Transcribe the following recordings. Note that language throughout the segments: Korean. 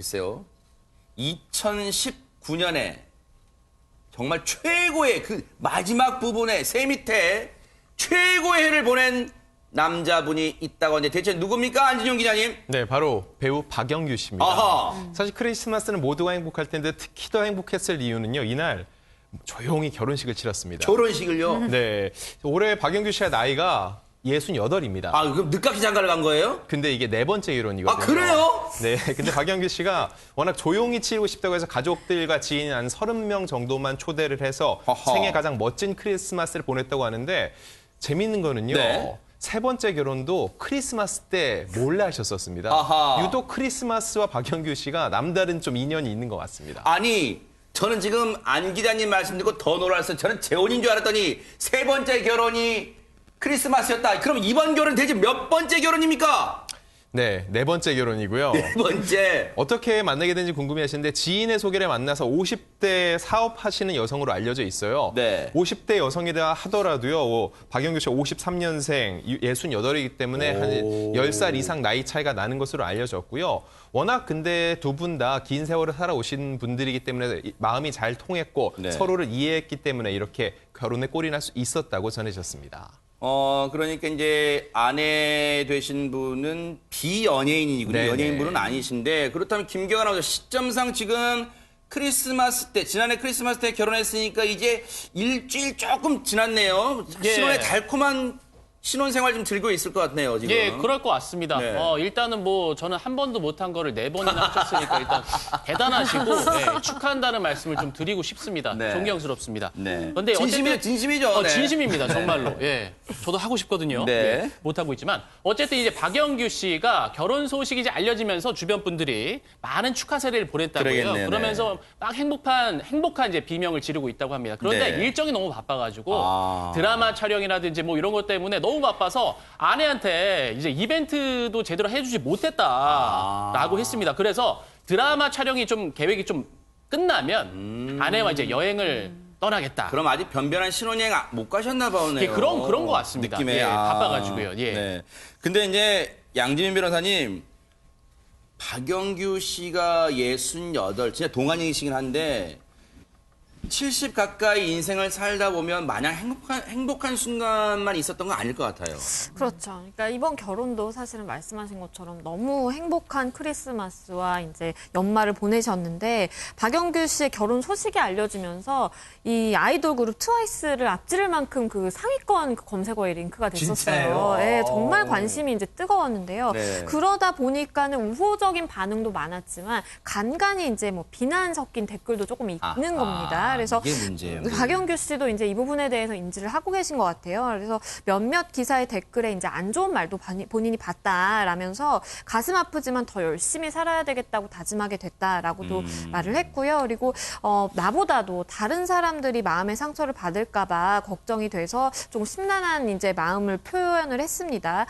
글쎄요. 2019년에 정말 최고의 그 마지막 부분에 새 밑에 최고의 해를 보낸 남자분이 있다고 하는데 대체 누굽니까? 안진용 기자님. 네, 바로 배우 박영규 씨입니다. 아하. 사실 크리스마스는 모두가 행복할 텐데 특히 더 행복했을 이유는요. 이날 조용히 결혼식을 치렀습니다. 결혼식을요? 네, 올해 박영규 씨의 나이가 68입니다. 아, 그럼 늦깎이 장가를 간 거예요? 근데 이게 네 번째 결혼이거든요. 아, 그래요? 네, 근데 박영규 씨가 워낙 조용히 치르고 싶다고 해서 가족들과 지인 한 30명 정도만 초대를 해서 아하. 생애 가장 멋진 크리스마스를 보냈다고 하는데 재밌는 거는요. 네. 세 번째 결혼도 크리스마스 때 몰래 하셨었습니다. 아하. 유독 크리스마스와 박영규 씨가 남다른 좀 인연이 있는 것 같습니다. 아니, 저는 지금 안 기자님 말씀 듣고 더 놀랐어요. 저는 재혼인 줄 알았더니 세 번째 결혼이 크리스마스였다. 그럼 이번 결혼 대체 몇 번째 결혼입니까? 네, 네 번째 결혼이고요. 네 번째. 어떻게 만나게 된지 궁금해하시는데 지인의 소개를 만나서 50대 사업하시는 여성으로 알려져 있어요. 네. 50대 여성이다 하더라도요. 박영규 씨 53년생, 68이기 때문에 한 10살 이상 나이 차이가 나는 것으로 알려졌고요. 워낙 근데 두 분 다 긴 세월을 살아오신 분들이기 때문에 마음이 잘 통했고 네. 서로를 이해했기 때문에 이렇게 결혼에 꼴이 날 수 있었다고 전해졌습니다. 그러니까 이제 아내 되신 분은 비연예인이군요. 네네. 연예인분은 아니신데 그렇다면 김경아 아나운서 시점상 지금 크리스마스 때 지난해 크리스마스 때 결혼했으니까 이제 일주일 조금 지났네요. 예. 신혼의 달콤한 신혼생활 좀 들고 있을 것 같네요. 지금. 예, 그럴 것 같습니다. 네. 일단은 뭐 저는 한 번도 못한 거를 4번이나 하셨으니까 일단 대단하시고 예, 축하한다는 말씀을 좀 드리고 싶습니다. 네. 존경스럽습니다. 네. 근데 어쨌든 진심이죠. 네. 진심입니다, 정말로. 예, 저도 하고 싶거든요. 네. 예, 못 하고 있지만 어쨌든 이제 박영규 씨가 결혼 소식이 이제 알려지면서 주변 분들이 많은 축하 세례를 보냈다고요. 그러겠네요. 그러면서 막 행복한 이제 비명을 지르고 있다고 합니다. 그런데 네. 일정이 너무 바빠가지고 아. 드라마 촬영이라든지 뭐 이런 것 때문에 너무 바빠서 아내한테 이제 이벤트도 제대로 해주지 못했다라고 했습니다. 그래서 드라마 촬영이 좀 계획이 좀 끝나면 아내와 이제 여행을 떠나겠다. 그럼 아직 변변한 신혼여행 못 가셨나 보네요. 예, 그런 것 같습니다. 느낌에. 예, 바빠가지고요. 예. 네. 근데 이제 양지민 변호사님, 박영규 씨가 68, 진짜 동안이시긴 한데 70 가까이 인생을 살다 보면 마냥 행복한 순간만 있었던 건 아닐 것 같아요. 그렇죠. 그러니까 이번 결혼도 사실은 말씀하신 것처럼 너무 행복한 크리스마스와 이제 연말을 보내셨는데 박영규 씨의 결혼 소식이 알려지면서 이 아이돌 그룹 트와이스를 앞지를 만큼 그 상위권 검색어에 링크가 됐었어요. 진짜요? 네, 정말 관심이 이제 뜨거웠는데요. 네. 그러다 보니까는 우호적인 반응도 많았지만 간간히 이제 뭐 비난 섞인 댓글도 조금 있는 겁니다. 그래서 이게 문제예요. 박영규 씨도 이제 이 부분에 대해서 인지를 하고 계신 것 같아요. 그래서 몇몇 기사의 댓글에 이제 안 좋은 말도 본인이 봤다라면서 가슴 아프지만 더 열심히 살아야 되겠다고 다짐하게 됐다라고도 말을 했고요. 그리고 나보다도 다른 사람들이 마음의 상처를 받을까봐 걱정이 돼서 좀 심란한 이제 마음을 표현을 했습니다.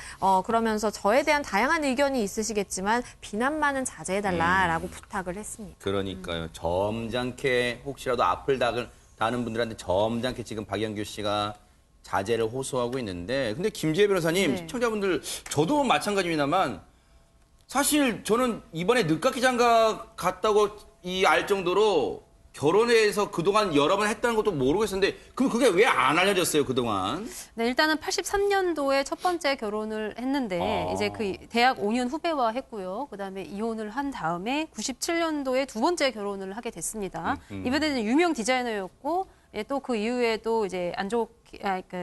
그러면서 저에 대한 다양한 의견이 있으시겠지만 비난만은 자제해달라라고 부탁을 했습니다. 그러니까요. 점잖게 혹시라도 앞을 다는 분들한테 점잖게 지금 박영규 씨가 자제를 호소하고 있는데 근데 김지혜 변호사님, 네. 시청자분들 저도 마찬가지입니다만 사실 저는 이번에 늦깎이 장가 갔다고 알 정도로 결혼해서 그동안 여러 번 했다는 것도 모르고 있었는데 그럼 그게 왜 안 알려졌어요, 그동안? 네, 일단은 83년도에 첫 번째 결혼을 했는데 이제 그 대학 5년 후배와 했고요. 그다음에 이혼을 한 다음에 97년도에 두 번째 결혼을 하게 됐습니다. 이번에는 유명 디자이너였고 또 그 이후에도 이제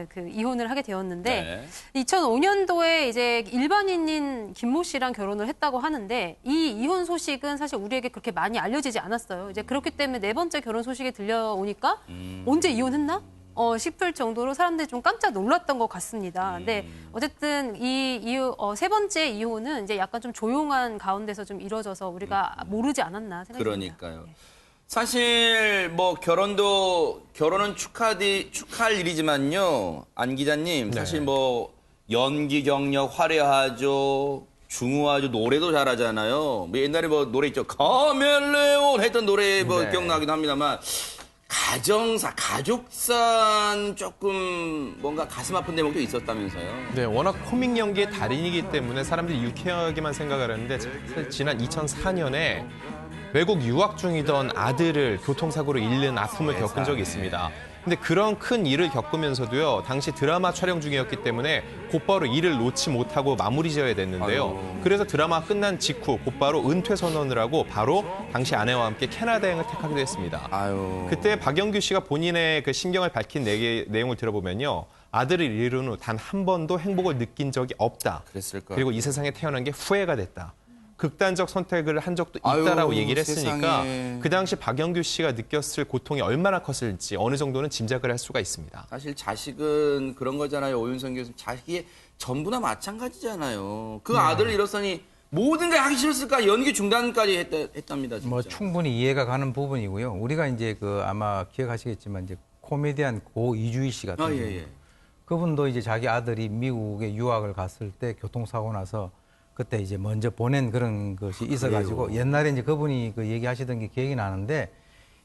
그 이혼을 하게 되었는데 네. 2005년도에 이제 일반인인 김모 씨랑 결혼을 했다고 하는데 이 이혼 소식은 사실 우리에게 그렇게 많이 알려지지 않았어요. 이제 그렇기 때문에 네 번째 결혼 소식이 들려오니까 언제 이혼했나? 싶을 정도로 사람들이 좀 깜짝 놀랐던 것 같습니다. 근데 어쨌든 세 번째 이혼은 이제 약간 좀 조용한 가운데서 좀 이루어져서 우리가 모르지 않았나 생각합니다. 그러니까요. 사실 뭐 결혼은 축하할 일이지만요. 안 기자님, 사실 뭐 연기 경력 화려하죠. 중후하죠. 노래도 잘하잖아요. 뭐 옛날에 뭐 노래 있죠. 카멜레온 했던 노래 뭐 기억나기도 합니다만 가정사, 가족산 조금 뭔가 가슴 아픈 대목도 있었다면서요. 네, 워낙 코믹 연기의 달인이기 때문에 사람들이 유쾌하게만 생각을 하는데 사실 지난 2004년에 외국 유학 중이던 아들을 교통사고로 잃는 아픔을 겪은 적이 있습니다. 근데 그런 큰 일을 겪으면서도요, 당시 드라마 촬영 중이었기 때문에 곧바로 일을 놓지 못하고 마무리 지어야 됐는데요. 그래서 드라마 끝난 직후 곧바로 은퇴 선언을 하고 바로 당시 아내와 함께 캐나다 여행을 택하기도 했습니다. 아유. 그때 박영규 씨가 본인의 그 심경을 밝힌 내용을 들어보면요. 아들을 잃은 후 단 한 번도 행복을 느낀 적이 없다. 그랬을 거야. 그리고 이 세상에 태어난 게 후회가 됐다. 극단적 선택을 한 적도 있다라고 아유, 얘기를 했으니까 세상에. 그 당시 박영규 씨가 느꼈을 고통이 얼마나 컸을지 어느 정도는 짐작을 할 수가 있습니다. 사실 자식은 그런 거잖아요. 오윤성 교수님. 자식이 전부나 마찬가지잖아요. 그 아들을 잃었으니 모든 게 하기 싫었을까? 연기 중단까지 했답니다. 진짜. 뭐 충분히 이해가 가는 부분이고요. 우리가 이제 그 아마 기억하시겠지만 이제 코미디언 고 이주희 씨 같은 아, 경우 예, 예. 그분도 이제 자기 아들이 미국에 유학을 갔을 때 교통사고 나서 그때 이제 먼저 보낸 그런 것이 있어가지고 옛날에 이제 그분이 그 얘기하시던 게 기억이 나는데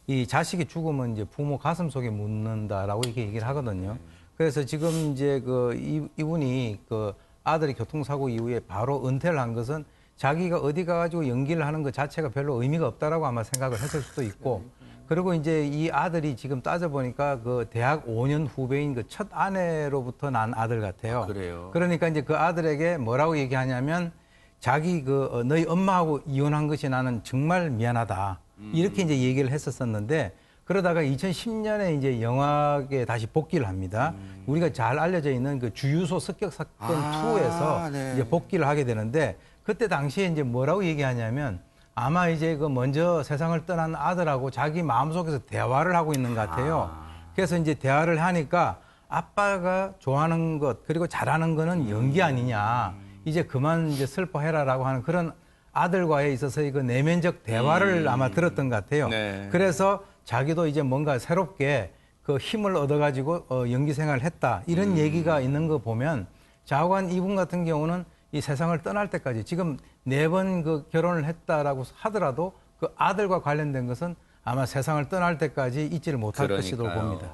이 자식이 죽으면 이제 부모 가슴 속에 묻는다라고 이렇게 얘기를 하거든요. 그래서 지금 이제 그 이분이 그 아들이 교통사고 이후에 바로 은퇴를 한 것은 자기가 어디 가가지고 연기를 하는 것 자체가 별로 의미가 없다라고 아마 생각을 했을 수도 있고 그리고 이제 이 아들이 지금 따져보니까 그 대학 5년 후배인 그 첫 아내로부터 난 아들 같아요. 아, 그래요? 그러니까 이제 그 아들에게 뭐라고 얘기하냐면 자기 그 너희 엄마하고 이혼한 것이 나는 정말 미안하다. 이렇게 이제 얘기를 했었었는데 그러다가 2010년에 이제 영화에 다시 복귀를 합니다. 우리가 잘 알려져 있는 그 주유소 습격 사건 2에서 네. 이제 복귀를 하게 되는데 그때 당시에 이제 뭐라고 얘기하냐면 아마 이제 그 먼저 세상을 떠난 아들하고 자기 마음속에서 대화를 하고 있는 것 같아요. 그래서 이제 대화를 하니까 아빠가 좋아하는 것 그리고 잘하는 거는 연기 아니냐. 이제 그만 이제 슬퍼해라라고 하는 그런 아들과에 있어서의 그 내면적 대화를 아마 들었던 것 같아요. 네. 그래서 자기도 이제 뭔가 새롭게 그 힘을 얻어가지고 연기 생활을 했다. 이런 얘기가 있는 거 보면 자관 이분 같은 경우는 이 세상을 떠날 때까지 지금 4번 그 결혼을 했다라고 하더라도 그 아들과 관련된 것은 아마 세상을 떠날 때까지 잊지를 못할 것이라고 그러니까요. 봅니다.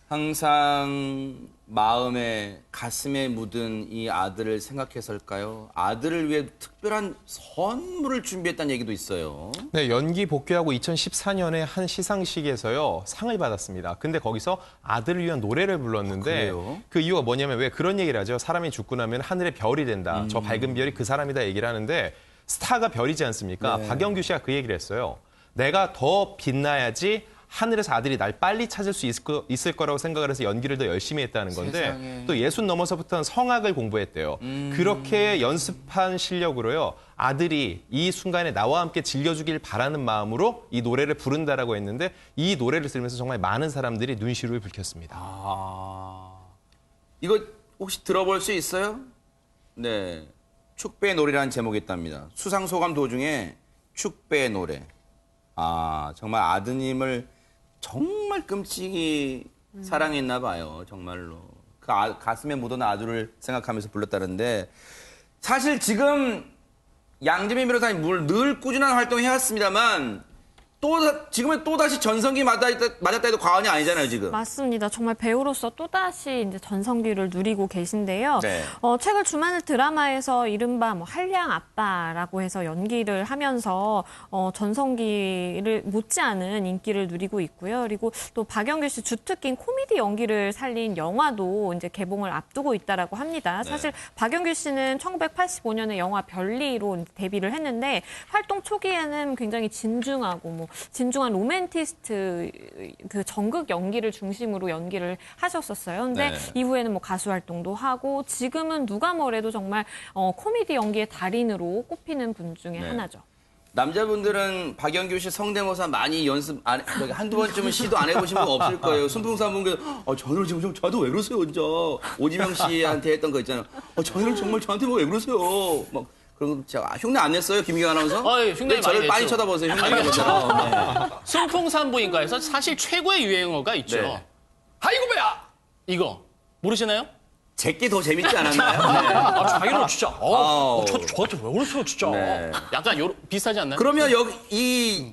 항상 마음에 가슴에 묻은 이 아들을 생각해서일까요? 아들을 위해 특별한 선물을 준비했다는 얘기도 있어요. 네, 연기 복귀하고 2014년에 한 시상식에서요 상을 받았습니다. 근데 거기서 아들을 위한 노래를 불렀는데 그래요? 그 이유가 뭐냐면 왜 그런 얘기를 하죠. 사람이 죽고 나면 하늘에 별이 된다. 저 밝은 별이 그 사람이다 얘기를 하는데 스타가 별이지 않습니까? 네. 박영규 씨가 그 얘기를 했어요. 내가 더 빛나야지 하늘에서 아들이 날 빨리 찾을 수 있을 거라고 생각을 해서 연기를 더 열심히 했다는 건데 세상에. 또 60 넘어서부터는 성악을 공부했대요. 그렇게 연습한 실력으로요. 아들이 이 순간에 나와 함께 즐겨주길 바라는 마음으로 이 노래를 부른다라고 했는데 이 노래를 들으면서 정말 많은 사람들이 눈시울을 붉혔습니다. 이거 혹시 들어볼 수 있어요? 네. 축배의 노래라는 제목이 있답니다. 수상소감 도중에 축배의 노래. 아, 정말 아드님을 정말 끔찍이 사랑했나 봐요. 정말로. 그 가슴에 묻어난 아들을 생각하면서 불렀다는데 사실 지금 양재민 변호사님 늘 꾸준한 활동을 해왔습니다만 지금은 또다시 전성기 맞았다 해도 과언이 아니잖아요, 지금. 맞습니다. 정말 배우로서 또다시 이제 전성기를 누리고 계신데요. 네. 최근 주말 드라마에서 이른바 뭐 한량 아빠라고 해서 연기를 하면서 전성기를 못지않은 인기를 누리고 있고요. 그리고 또 박영규 씨 주특기인 코미디 연기를 살린 영화도 이제 개봉을 앞두고 있다라고 합니다. 사실 박영규 씨는 1985년에 영화 별리로 데뷔를 했는데 활동 초기에는 굉장히 진중하고 진중한 로맨티스트 그 전극 연기를 중심으로 연기를 하셨었어요. 근데 네. 이후에는 뭐 가수 활동도 하고 지금은 누가 뭐래도 정말 코미디 연기의 달인으로 꼽히는 분 중에 하나죠. 남자분들은 박영규 씨 성대모사 많이 연습 한두 번쯤은 시도 안 해보신 분 없을 거예요. 순풍사 분께서 저는 지금 저도 왜 그러세요, 진짜. 오지명 씨한테 했던 거 있잖아요. 저는 정말 저한테 왜 그러세요. 막 그런 거 흉내 안 냈어요, 김기현 아나운서? 흉내 네, 저를 많이 많이 냈죠. 쳐다보세요, 흉내 낸 것처럼. 네. 순풍산부인과에서 사실 최고의 유행어가 있죠. 네. 아이고 배야! 이거 모르시나요? 제게 더 재밌지 않았나요? 네. 아, 자기는 진짜, 아우. 저한테 왜 그러세요, 진짜. 네. 약간 비슷하지 않나요? 그러면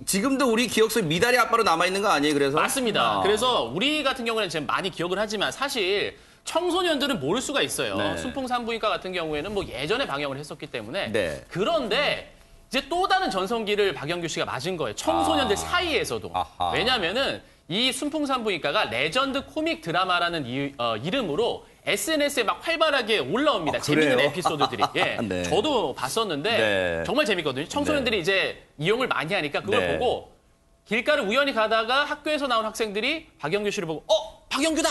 지금도 우리 기억 속에 미달이 아빠로 남아있는 거 아니에요, 그래서? 맞습니다. 그래서 우리 같은 경우는 지금 많이 기억을 하지만 사실 청소년들은 모를 수가 있어요. 네. 순풍산부인과 같은 경우에는 뭐 예전에 방영을 했었기 때문에. 네. 그런데 이제 또 다른 전성기를 박영규 씨가 맞은 거예요. 청소년들 사이에서도. 아하. 왜냐면은 이 순풍산부인과가 레전드 코믹 드라마라는 이름으로 SNS에 막 활발하게 올라옵니다. 재밌는 그래요? 에피소드들이. 예. 네. 저도 봤었는데 네. 정말 재밌거든요. 청소년들이 이제 이용을 많이 하니까 그걸 네. 보고 길가를 우연히 가다가 학교에서 나온 학생들이 박영규 씨를 보고 박영규다!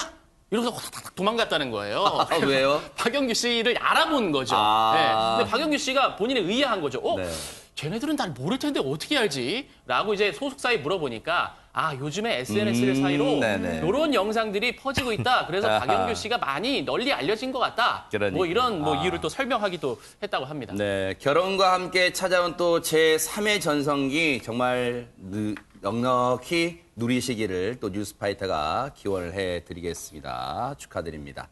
이러면서 탁탁 도망갔다는 거예요. 아, 왜요? 박영규 씨를 알아본 거죠. 아. 네. 근데 박영규 씨가 본인이 의아한 거죠. 네. 쟤네들은 날 모를 텐데 어떻게 알지? 라고 이제 소속사에 물어보니까 요즘에 SNS를 사이로 네네. 이런 영상들이 퍼지고 있다. 그래서 아하. 박영규 씨가 많이 널리 알려진 것 같다. 그러니까. 뭐 이런 이유를 또 설명하기도 했다고 합니다. 네, 결혼과 함께 찾아온 또 제3의 전성기 정말 넉넉히 누리시기를 또 뉴스파이터가 기원을 해드리겠습니다. 축하드립니다.